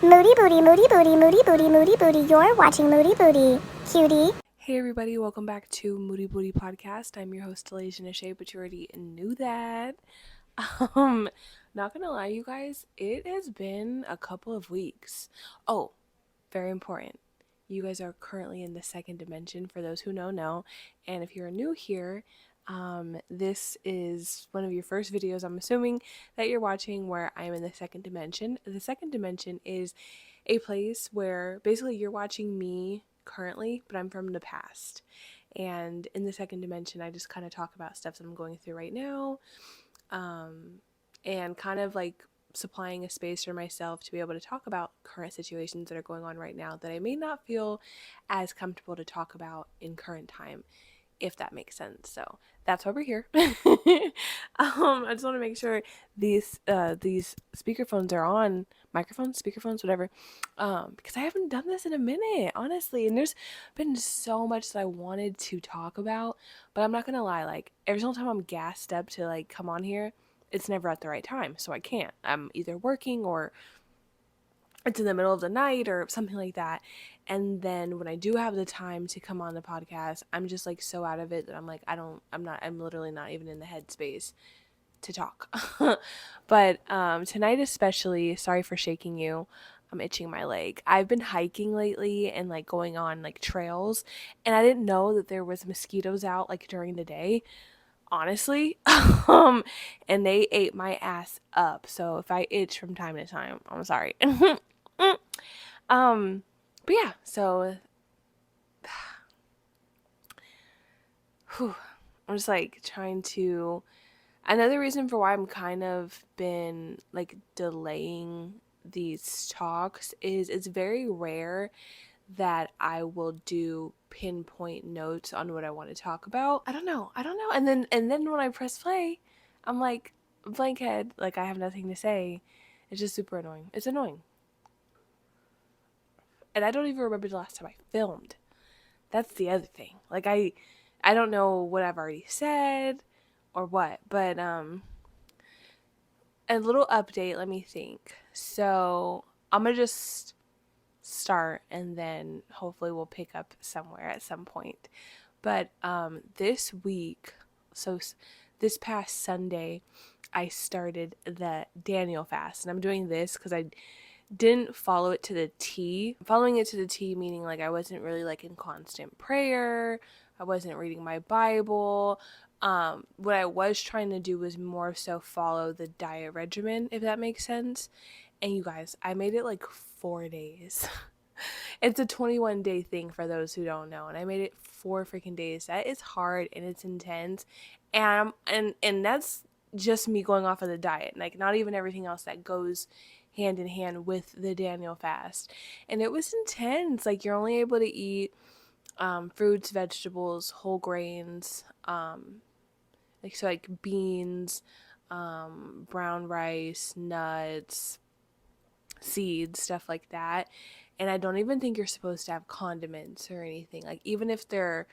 Moody booty, moody booty, moody booty, moody booty. You're watching Moody Booty, cutie. Hey everybody, welcome back to Moody Booty Podcast. I'm your host, Delation Ashay, but you already knew that. Um, Not gonna lie, you guys, it has been a couple of weeks. Oh, very important. You guys are currently in the second dimension, for those who know. And if you're new here, this is one of your first videos, I'm assuming, that you're watching where I'm in the second dimension. The second dimension is a place where basically you're watching me currently, but I'm from the past. And in the second dimension, I just kind of talk about stuff that I'm going through right now, and kind of like supplying a space for myself to be able to talk about current situations that are going on right now that I may not feel as comfortable to talk about in current time, if that makes sense. So that's why we're here. I just want to make sure these speakerphones are on, microphones, speakerphones, whatever, because I haven't done this in a minute, honestly. And there's been so much that I wanted to talk about, but I'm not gonna lie, like every single time I'm gassed up to like come on here, it's never at the right time, so I can't. I'm either working or it's in the middle of the night or something like that. And then when I do have the time to come on the podcast, I'm just like so out of it that I'm like, I'm literally not even in the headspace to talk. But tonight especially, sorry for shaking you. I'm itching my leg. I've been hiking lately and like going on like trails, and I didn't know that there was mosquitoes out like during the day, honestly. And they ate my ass up. So if I itch from time to time, I'm sorry. But yeah, so whew, I'm just like trying to. Another reason for why I'm kind of been like delaying these talks is it's very rare that I will do pinpoint notes on what I want to talk about. I don't know. And then when I press play, I'm like blank head, like I have nothing to say. It's just super annoying. It's annoying. And I don't even remember the last time I filmed. That's the other thing. Like I don't know what I've already said or what, but a little update, let me think. So, I'm going to just start and then hopefully we'll pick up somewhere at some point. But this week, so this past Sunday, I started the Daniel fast, and I'm doing this cuz I didn't follow it to the T. Following it to the T meaning like I wasn't really like in constant prayer. I wasn't reading my Bible. What I was trying to do was more so follow the diet regimen, if that makes sense. And you guys, I made it like 4 days. It's a 21-day thing for those who don't know, and I made it 4 freaking days. That is hard and it's intense, and that's just me going off of the diet, like not even everything else that goes hand in hand with the Daniel fast. And it was intense. Like you're only able to eat fruits, vegetables, whole grains, like beans, brown rice, nuts, seeds, stuff like that. And I don't even think you're supposed to have condiments or anything. Like even if they're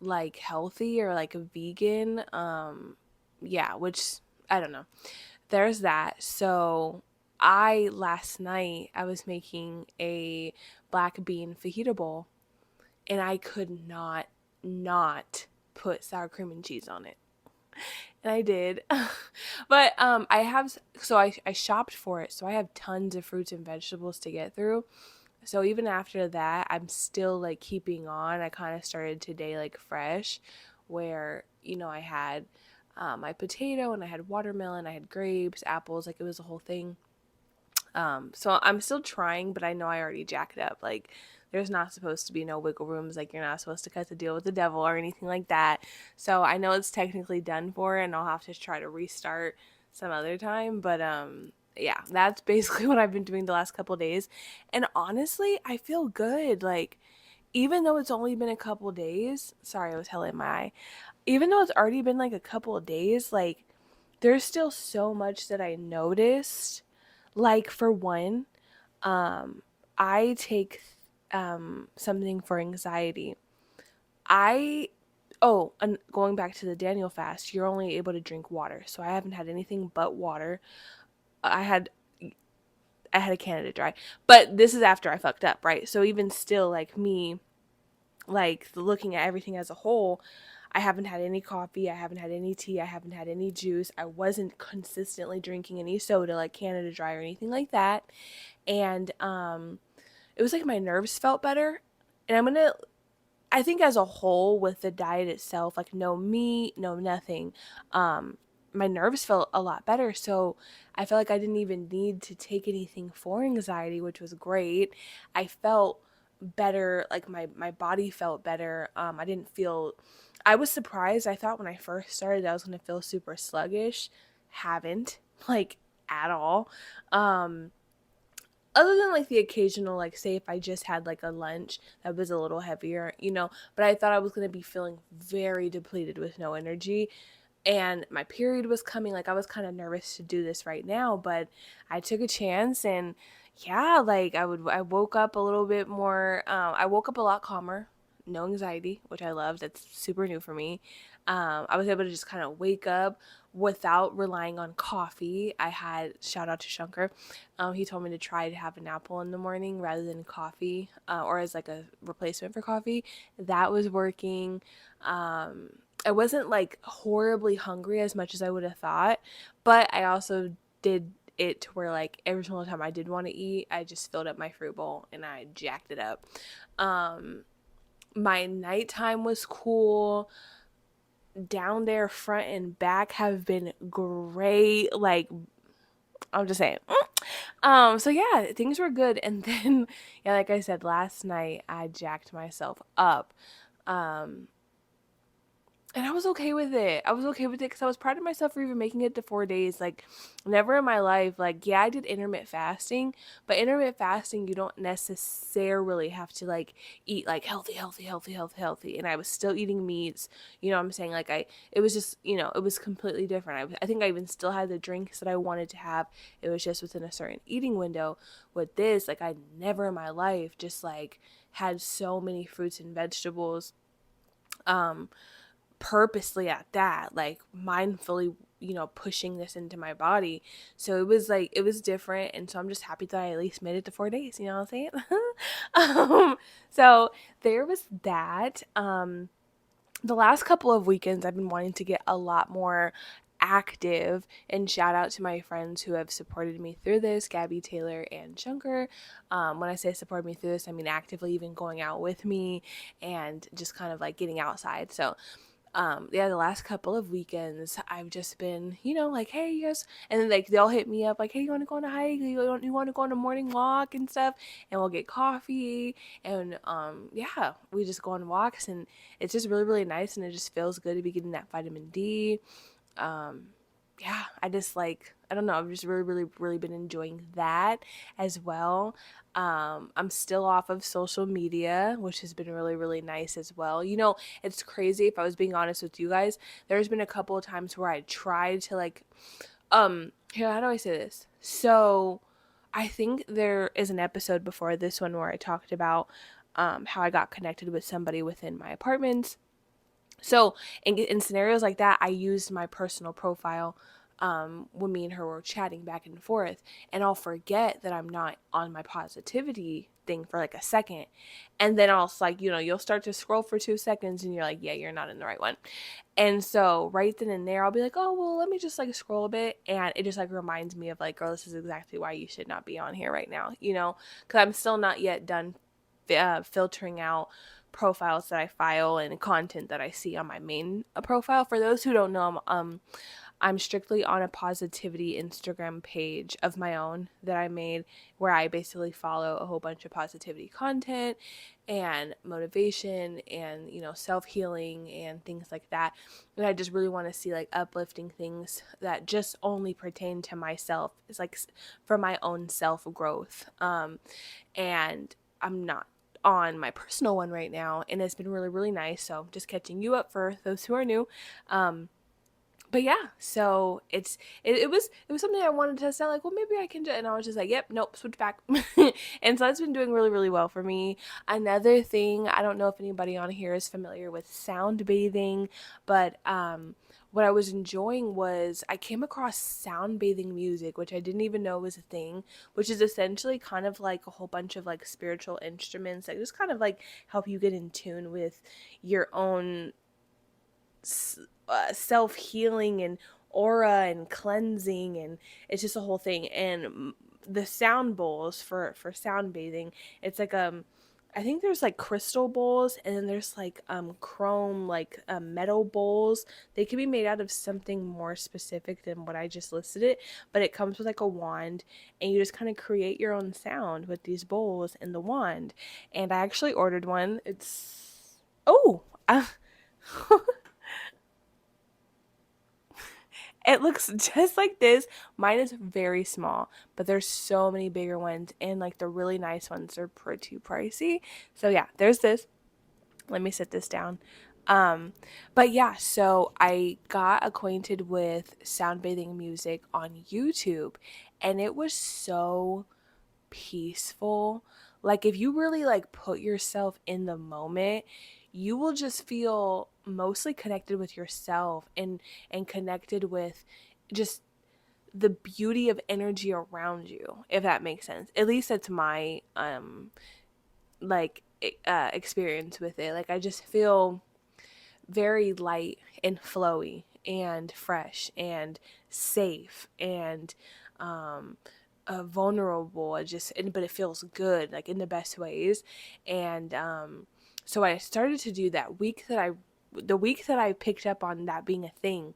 like healthy or like a vegan, yeah, which I don't know. There's that. So last night I was making a black bean fajita bowl, and I could not put sour cream and cheese on it. And I did. But I shopped for it, so I have tons of fruits and vegetables to get through. So even after that, I'm still like keeping on. I kind of started today like fresh, where I had my potato, and I had watermelon, I had grapes, apples, like it was a whole thing. So I'm still trying, but I know I already jacked up. Like there's not supposed to be no wiggle rooms. Like you're not supposed to cut the deal with the devil or anything like that. So I know it's technically done for, and I'll have to try to restart some other time. But yeah, that's basically what I've been doing the last couple days. And honestly, I feel good. Like even though it's only been a couple days, sorry, I was hella in my eye. Even though it's already been like a couple of days, like there's still so much that I noticed. Like for one, I take something for anxiety. I and going back to the Daniel fast, you're only able to drink water. So I haven't had anything but water. I had I had a Canada Dry. But this is after I fucked up, right? So even still, like me, like looking at everything as a whole, I haven't had any coffee, I haven't had any tea, I haven't had any juice. I wasn't consistently drinking any soda like Canada Dry or anything like that. And it was like my nerves felt better. And I think as a whole with the diet itself, like no meat, no nothing, my nerves felt a lot better. So I felt like I didn't even need to take anything for anxiety, which was great. I felt better, like my body felt better. I didn't feel, I was surprised. I thought when I first started I was going to feel super sluggish. Haven't, like, at all. Um, Other than like the occasional, like say if I just had like a lunch that was a little heavier, but I thought I was going to be feeling very depleted with no energy, and my period was coming. Like I was kind of nervous to do this right now, but I took a chance. And yeah, like I woke up a little bit more, I woke up a lot calmer, no anxiety, which I love. That's super new for me. I was able to just kind of wake up without relying on coffee. I had, shout out to Shankar, he told me to try to have an apple in the morning rather than coffee, or as like a replacement for coffee. That was working. I wasn't like horribly hungry as much as I would have thought, but I also did it to where like every single time I did want to eat, I just filled up my fruit bowl and I jacked it up. My nighttime was cool. Down there, front and back have been great. Like, I'm just saying. So yeah, things were good. And then, yeah, like I said, last night I jacked myself up. Um, and I was okay with it. I was okay with it because I was proud of myself for even making it to 4 days. Like, never in my life, like, yeah, I did intermittent fasting, but intermittent fasting, you don't necessarily have to, like, eat, like, healthy, healthy, healthy, healthy, healthy. And I was still eating meats, you know what I'm saying? Like, it was just, it was completely different. I think I even still had the drinks that I wanted to have. It was just within a certain eating window. With this, like, I never in my life just, like, had so many fruits and vegetables. Purposely at that, like mindfully, pushing this into my body. So it was like, it was different. And so I'm just happy that I at least made it to 4 days, you know what I'm saying? So there was that. The last couple of weekends I've been wanting to get a lot more active, and shout out to my friends who have supported me through this, Gabby, Taylor, and Shunker. When I say support me through this, I mean actively even going out with me and just kind of like getting outside. So yeah, the last couple of weekends I've just been, like, hey, you guys, and then like they'll hit me up like, hey, you want to go on a hike, you want to go on a morning walk and stuff, and we'll get coffee. And yeah, we just go on walks, and it's just really, really nice, and it just feels good to be getting that vitamin D. um yeah, I just like, I don't know, I've just really, really, really been enjoying that as well. I'm still off of social media, which has been really, really nice as well. It's crazy, if I was being honest with you guys, there's been a couple of times where I tried to like, here, how do I say this? So I think there is an episode before this one where I talked about how I got connected with somebody within my apartments. So in scenarios like that, I used my personal profile when me and her were chatting back and forth, and I'll forget that I'm not on my positivity thing for like a second, and then I'll like, you'll start to scroll for 2 seconds, and you're like, yeah, you're not in the right one. And so right then and there, I'll be like, oh well, let me just like scroll a bit, and it just like reminds me of like, girl, this is exactly why you should not be on here right now, because I'm still not yet done filtering out profiles that I file and content that I see on my main profile. For those who don't know, I'm strictly on a positivity Instagram page of my own that I made, where I basically follow a whole bunch of positivity content and motivation and, self-healing and things like that. And I just really want to see like uplifting things that just only pertain to myself. It's like for my own self-growth. And I'm not on my personal one right now, and it's been really, really nice. So just catching you up for those who are new. but yeah, so it was something I wanted to test out. Like, well, maybe I can do. And I was just like, yep, nope, switch back. And so that's been doing really, really well for me. Another thing, I don't know if anybody on here is familiar with sound bathing, but what I was enjoying was I came across sound bathing music, which I didn't even know was a thing, which is essentially kind of like a whole bunch of like spiritual instruments that just kind of like help you get in tune with your own self-healing and aura and cleansing, and it's just a whole thing. And the sound bowls for sound bathing, it's like I think there's like crystal bowls, and then there's like chrome like metal bowls. They could be made out of something more specific than what I just listed it, but it comes with like a wand, and you just kind of create your own sound with these bowls and the wand. And I actually ordered one. It's oh It looks just like this. Mine is very small, but there's so many bigger ones, and like the really nice ones are pretty pricey. So yeah, there's this. Let me sit this down. Um, but yeah, so I got acquainted with sound bathing music on YouTube, and it was so peaceful. Like if you really like put yourself in the moment, you will just feel mostly connected with yourself and connected with just the beauty of energy around you, if that makes sense. At least that's my like experience with it. Like I just feel very light and flowy and fresh and safe and um vulnerable. But it feels good, like in the best ways. And so I started to do that the week that I picked up on that being a thing.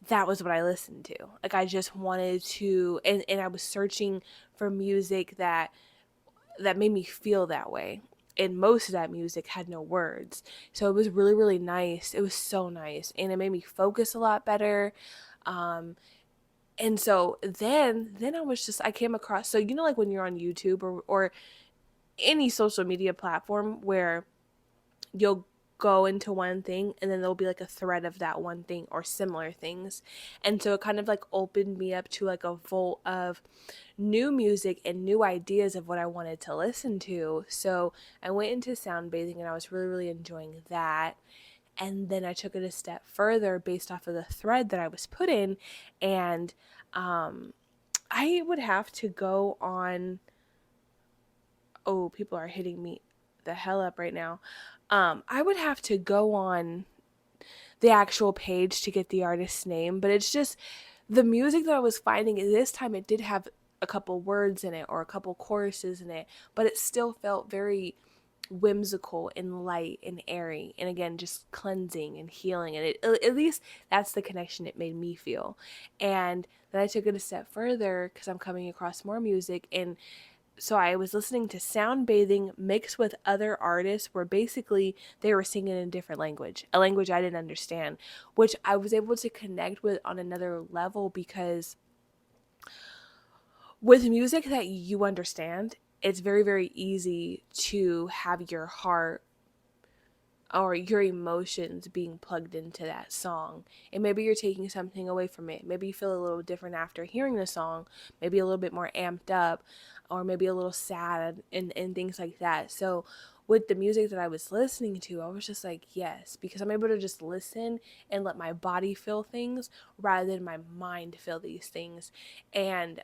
That was what I listened to. Like I just wanted to, and I was searching for music that made me feel that way. And most of that music had no words. So it was really, really nice. It was so nice. And it made me focus a lot better. Um, and so then I came across, so you know, like when you're on YouTube or any social media platform where you'll go into one thing and then there'll be like a thread of that one thing or similar things. And so it kind of like opened me up to like a vault of new music and new ideas of what I wanted to listen to. So I went into sound bathing and I was really, really enjoying that. And then I took it a step further based off of the thread that I was put in. And I would have to go on. Oh, people are hitting me the hell up right now. I would have to go on the actual page to get the artist's name, but it's just the music that I was finding this time, it did have a couple words in it or a couple choruses in it, but it still felt very whimsical and light and airy, and again just cleansing and healing. And at least that's the connection it made me feel. And then I took it a step further because I'm coming across more music, and so I was listening to sound bathing mixed with other artists where basically they were singing in a different language, a language I didn't understand, which I was able to connect with on another level because with music that you understand, it's very, very easy to have your heart or your emotions being plugged into that song. And maybe you're taking something away from it. Maybe you feel a little different after hearing the song, maybe a little bit more amped up, or maybe a little sad and things like that. So with the music that I was listening to, I was just like, yes, because I'm able to just listen and let my body feel things rather than my mind feel these things. And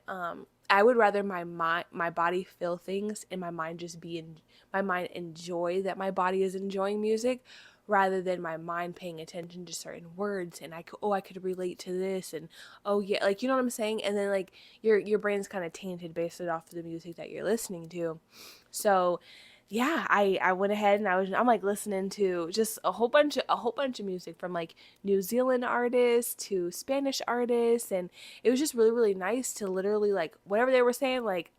I would rather my body feel things and my mind just be in my mind enjoy that my body is enjoying music rather than my mind paying attention to certain words. And I could relate to this, and oh yeah, like, you know what I'm saying. And then like your brain's kind of tainted based off of the music that you're listening to. So yeah, I went ahead and I'm like listening to just a whole bunch of music from like New Zealand artists to Spanish artists. And it was just really, really nice to literally like whatever they were saying, like,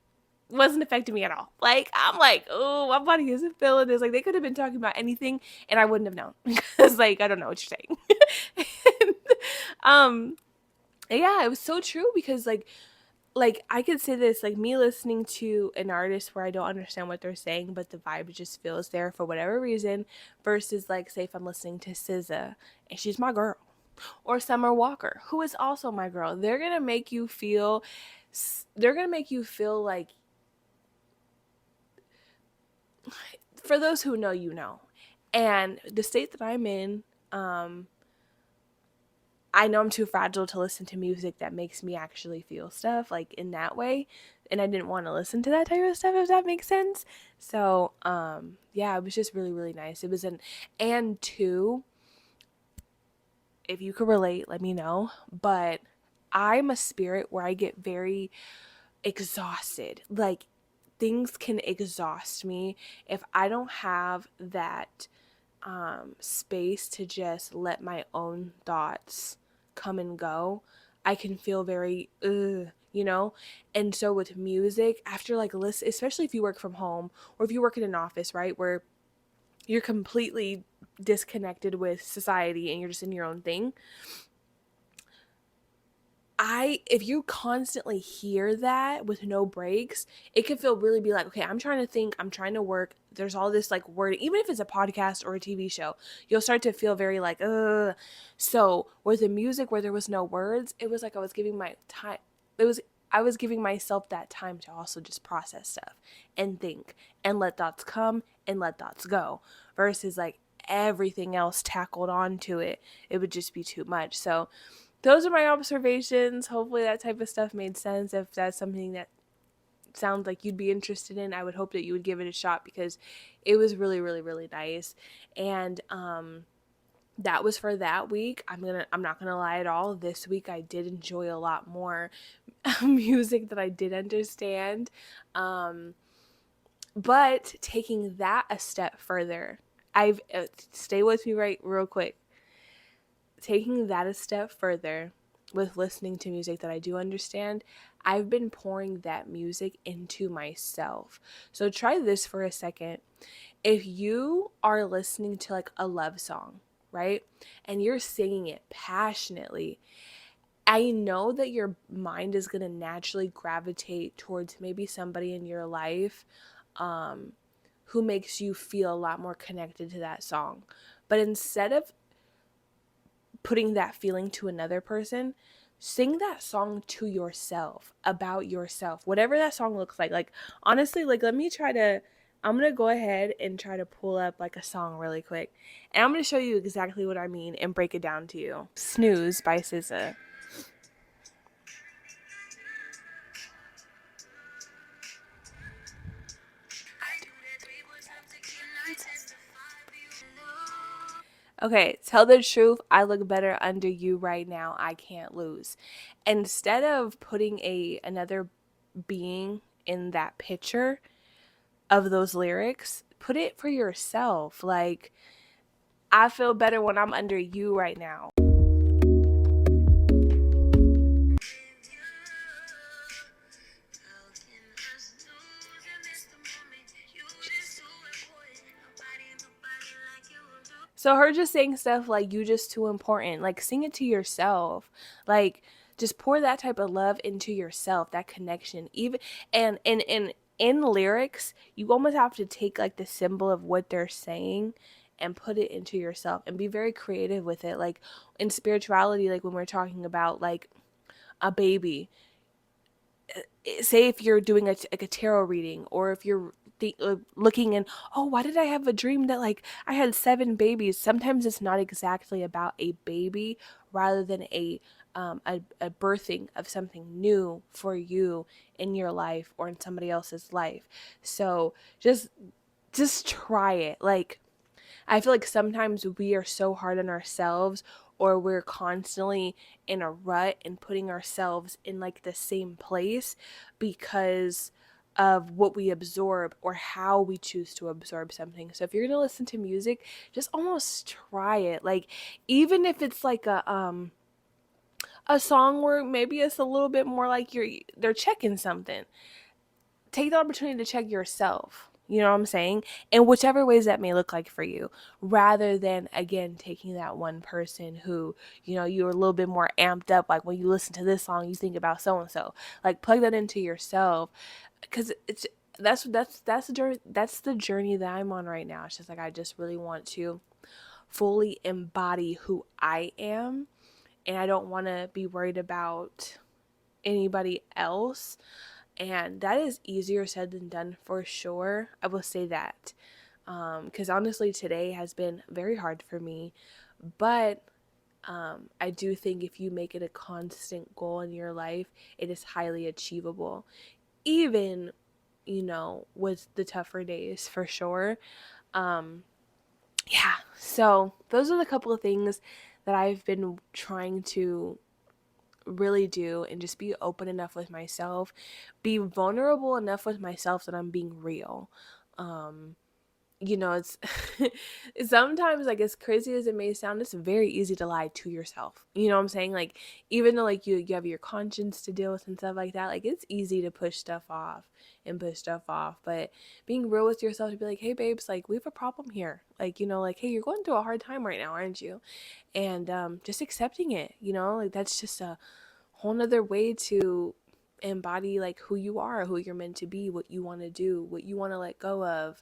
wasn't affecting me at all. Like, I'm like, oh, my body isn't feeling this. Like, they could have been talking about anything and I wouldn't have known. Because like, I don't know what you're saying. And, um yeah, it was so true because like I could say this, like me listening to an artist where I don't understand what they're saying, but the vibe just feels there for whatever reason, versus like say if I'm listening to SZA and she's my girl. or Summer Walker, who is also my girl. They're going to make you feel like, for those who know, you know. And the state that I'm in, I know I'm too fragile to listen to music that makes me actually feel stuff like in that way. And I didn't want to listen to that type of stuff, if that makes sense. So, yeah, it was just really, really nice. It was and two, if you could relate, let me know. But I'm a spirit where I get very exhausted. Like, things can exhaust me if I don't have that space to just let my own thoughts come and go. I can feel very you know. And so with music, after like listen, especially if you work from home or if you work in an office, right, where you're completely disconnected with society and you're just in your own thing, if you constantly hear that with no breaks, it can feel really be like, okay, I'm trying to think, I'm trying to work. There's all this like word, even if it's a podcast or a TV show, you'll start to feel very like, ugh. So with the music where there was no words, it was like I was giving my time. I was giving myself that time to also just process stuff and think and let thoughts come and let thoughts go, versus like everything else tackled onto it. It would just be too much. So those are my observations. Hopefully that type of stuff made sense. If that's something that sounds like you'd be interested in, I would hope that you would give it a shot, because it was really, really, really nice. And that was for that week. I'm not gonna lie at all. This week I did enjoy a lot more music that I did understand. But taking that a step further, I've stay with me right real quick. Taking that a step further with listening to music that I do understand, I've been pouring that music into myself. So try this for a second. If you are listening to like a love song, right, and you're singing it passionately, I know that your mind is going to naturally gravitate towards maybe somebody in your life who makes you feel a lot more connected to that song. But instead of putting that feeling to another person, sing that song to yourself, about yourself, whatever that song looks like. Like, honestly, like, I'm going to go ahead and try to pull up like a song really quick. And I'm going to show you exactly what I mean and break it down to you. Snooze by SZA. Okay, tell the truth, I look better under you right now. I can't lose. Instead of putting another being in that picture of those lyrics, put it for yourself. Like, I feel better when I'm under you right now. So her just saying stuff like, you just too important, like, sing it to yourself. Like, just pour that type of love into yourself, that connection. Even and in lyrics, you almost have to take like the symbol of what they're saying and put it into yourself and be very creative with it. Like in spirituality, like when we're talking about like a baby, say if you're doing like a tarot reading, or if you're looking and, oh, why did I have a dream that like I had 7 babies? Sometimes it's not exactly about a baby, rather than a birthing of something new for you in your life or in somebody else's life. So just try it. Like, I feel like sometimes we are so hard on ourselves, or we're constantly in a rut and putting ourselves in like the same place because of what we absorb or how we choose to absorb something. So if you're going to listen to music, just almost try it. Like, even if it's like a song where maybe it's a little bit more like they're checking something, take the opportunity to check yourself. You know what I'm saying? In whichever ways that may look like for you, rather than, again, taking that one person who, you're a little bit more amped up. Like, when you listen to this song, you think about so and so. Like, plug that into yourself, because that's the journey that I'm on right now. It's just like, I just really want to fully embody who I am, and I don't want to be worried about anybody else. And that is easier said than done for sure. I will say that. Because honestly, today has been very hard for me. But I do think if you make it a constant goal in your life, it is highly achievable. Even, with the tougher days for sure. Yeah, so those are the couple of things that I've been trying to really do, and just be open enough with myself, be vulnerable enough with myself that I'm being real. um it's sometimes, like, as crazy as it may sound, it's very easy to lie to yourself. You know what I'm saying? Like, even though, like, you have your conscience to deal with and stuff like that, like, it's easy to push stuff off and push stuff off. But being real with yourself, to be like, hey babes, like, we have a problem here, like, like, hey, you're going through a hard time right now, aren't you? And just accepting it, like, that's just a whole nother way to embody, like, who you are, who you're meant to be, what you want to do, what you want to let go of,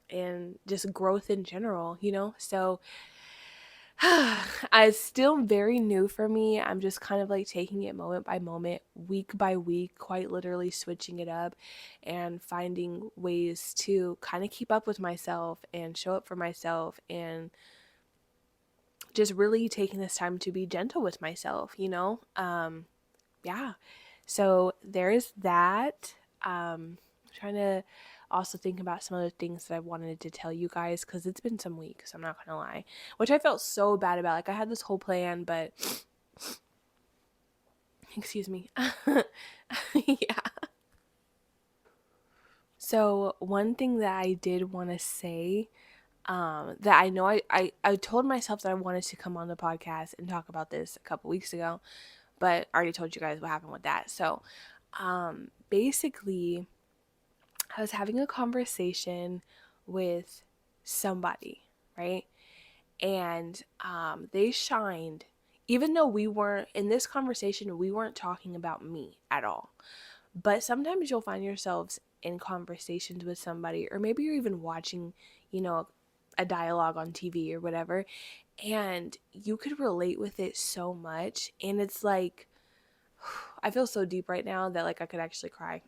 and just growth in general. So it's still very new for me. I'm just kind of like taking it moment by moment, week by week, quite literally switching it up and finding ways to kind of keep up with myself and show up for myself, and just really taking this time to be gentle with myself. Yeah. So there's that. Trying to also think about some other things that I wanted to tell you guys, because it's been some weeks, I'm not gonna lie, which I felt so bad about. Like, I had this whole plan, but excuse me. Yeah. So one thing that I did want to say, that I know I told myself that I wanted to come on the podcast and talk about this a couple weeks ago, but I already told you guys what happened with that. So basically, I was having a conversation with somebody, right? And they shined, even though we weren't in this conversation, we weren't talking about me at all. But sometimes you'll find yourselves in conversations with somebody, or maybe you're even watching, a dialogue on TV or whatever, and you could relate with it so much. And it's like, I feel so deep right now that, like, I could actually cry.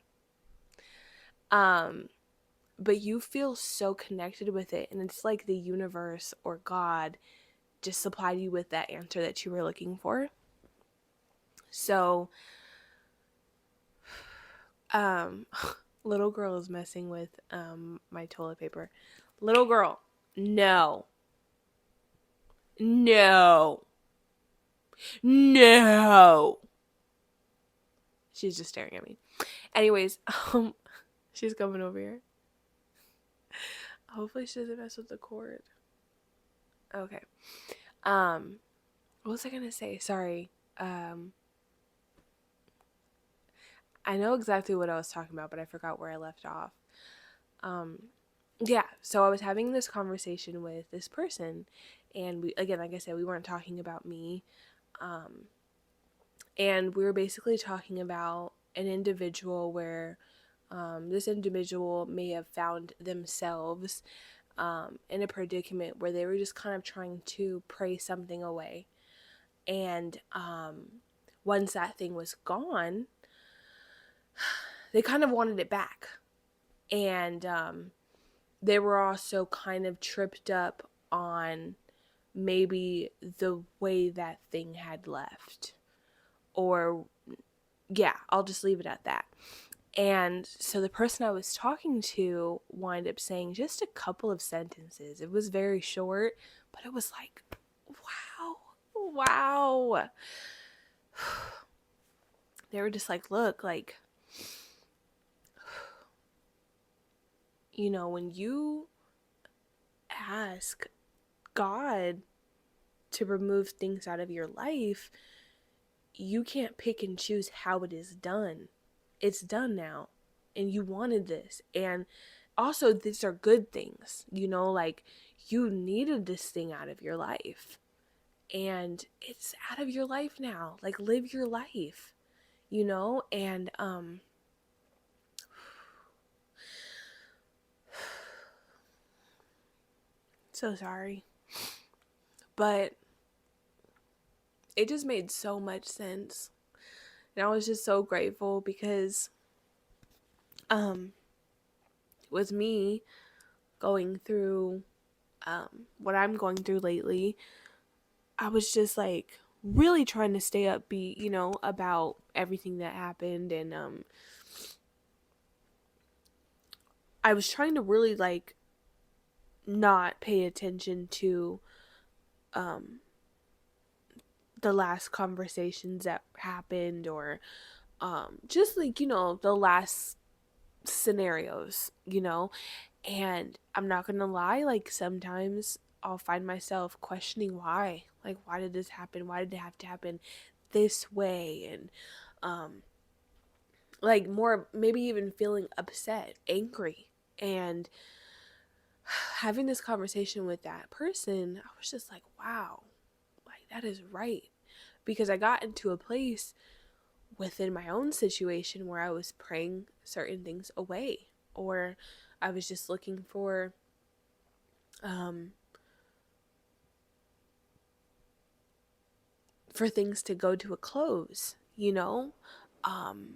But you feel so connected with it, and it's like the universe or God just supplied you with that answer that you were looking for. So little girl is messing with my toilet paper. Little girl, no, no, no, she's just staring at me. Anyways, she's coming over here. Hopefully she doesn't mess with the cord. Okay. What was I gonna say? Sorry. I know exactly what I was talking about, but I forgot where I left off. Yeah, so I was having this conversation with this person, and we, again, like I said, we weren't talking about me. And we were basically talking about an individual where this individual may have found themselves in a predicament where they were just kind of trying to pray something away. And once that thing was gone, they kind of wanted it back. And they were also kind of tripped up on maybe the way that thing had left. Or, yeah, I'll just leave it at that. And so the person I was talking to wound up saying just a couple of sentences. It was very short, but it was like, wow. They were just like, look, like, when you ask God to remove things out of your life, you can't pick and choose how it is done. It's done now, and you wanted this. And also, these are good things, like, you needed this thing out of your life, and it's out of your life now. Like, live your life, and so sorry, but it just made so much sense. And I was just so grateful because with me going through what I'm going through lately, I was just like really trying to stay upbeat, about everything that happened. And I was trying to really like not pay attention to um the last conversations that happened, or just like, the last scenarios, and I'm not gonna lie, like sometimes I'll find myself questioning why, like, why did this happen, why did it have to happen this way, and like more, maybe even feeling upset, angry. And having this conversation with that person, I was just like, wow, like that is right. Because I got into a place within my own situation where I was praying certain things away, or I was just looking um for things to go to a close, um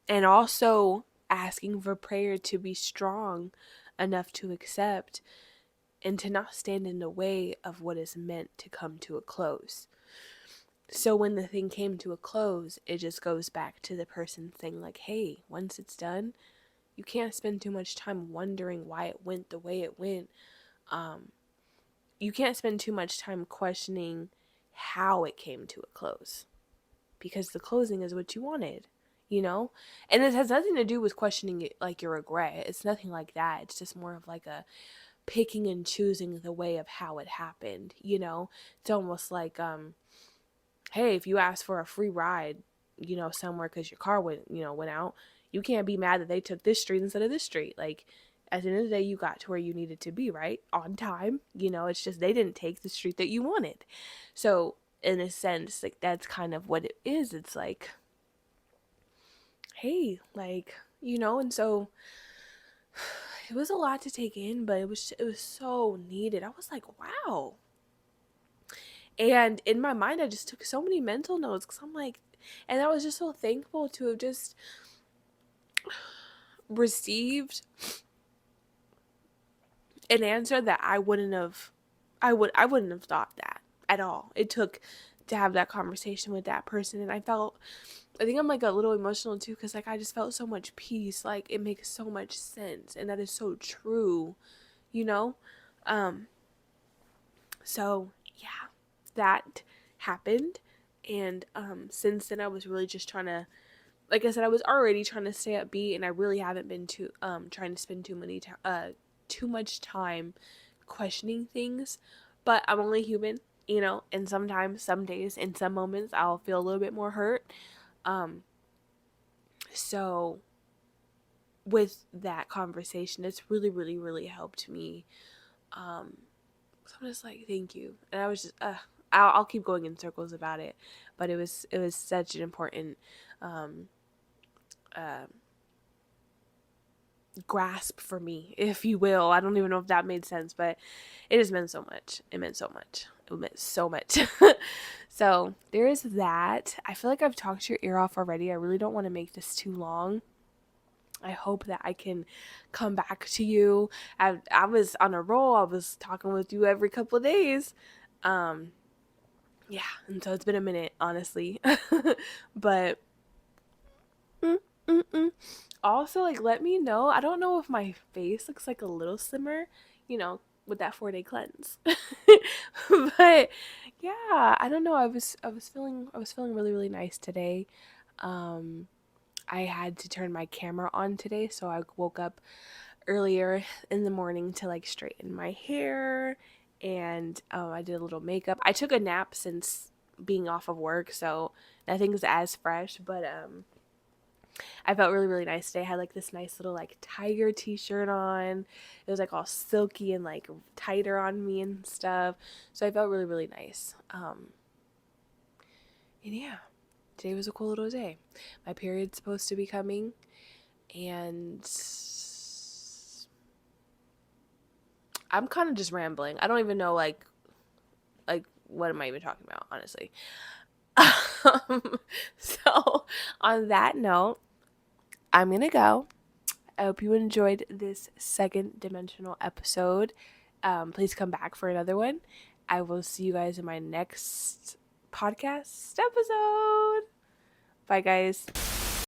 and also asking for prayer to be strong enough to accept and to not stand in the way of what is meant to come to a close. So when the thing came to a close, it just goes back to the person saying like, hey, once it's done, you can't spend too much time wondering why it went the way it went. You can't spend too much time questioning how it came to a close, because the closing is what you wanted, and it has nothing to do with questioning it like your regret. It's nothing like that. It's just more of like a picking and choosing the way of how it happened. It's almost like hey, if you ask for a free ride, somewhere because your car went out, you can't be mad that they took this street instead of this street. Like, at the end of the day, you got to where you needed to be, right? On time. It's just they didn't take the street that you wanted. So, in a sense, like, that's kind of what it is. It's like, hey, like, and so it was a lot to take in, but it was so needed. I was like, wow. And in my mind, I just took so many mental notes because I'm like, and I was just so thankful to have just received an answer that I wouldn't have thought that at all. It took to have that conversation with that person, and I think I'm like a little emotional too, because like I just felt so much peace. Like it makes so much sense, and that is so true, you know. Um, so yeah, that happened, and since then I was really just trying to, like I said, I was already trying to stay upbeat, and I really haven't been trying to spend too much time questioning things. But I'm only human, and sometimes, some days, in some moments, I'll feel a little bit more hurt. Um, so with that conversation, it's really, really, really helped me. So I'm just like, thank you, and I was just, I'll keep going in circles about it, but it was such an important um, uh, grasp for me, if you will. I don't even know if that made sense, but it has meant so much. It meant so much. It meant so much. So there is that. I feel like I've talked your ear off already. I really don't want to make this too long. I hope that I can come back to you. I was on a roll. I was talking with you every couple of days. Um, yeah, and so it's been a minute, honestly. But mm, mm, mm. Also, like, let me know. I don't know if my face looks like a little slimmer, with that 4-day cleanse. But yeah, I don't know. I was feeling really, really nice today. Um, I had to turn my camera on today, so I woke up earlier in the morning to like straighten my hair, and I did a little makeup. I took a nap since being off of work, so nothing's as fresh, but I felt really, really nice today. I had like this nice little like tiger t-shirt on. It was like all silky and like tighter on me and stuff. So I felt really, really nice. And yeah, today was a cool little day. My period's supposed to be coming, and I'm kind of just rambling. I don't even know like what am I even talking about, honestly? So on that note, I'm gonna go. I hope you enjoyed this second dimensional episode. Please come back for another one. I will see you guys in my next podcast episode. Bye, guys.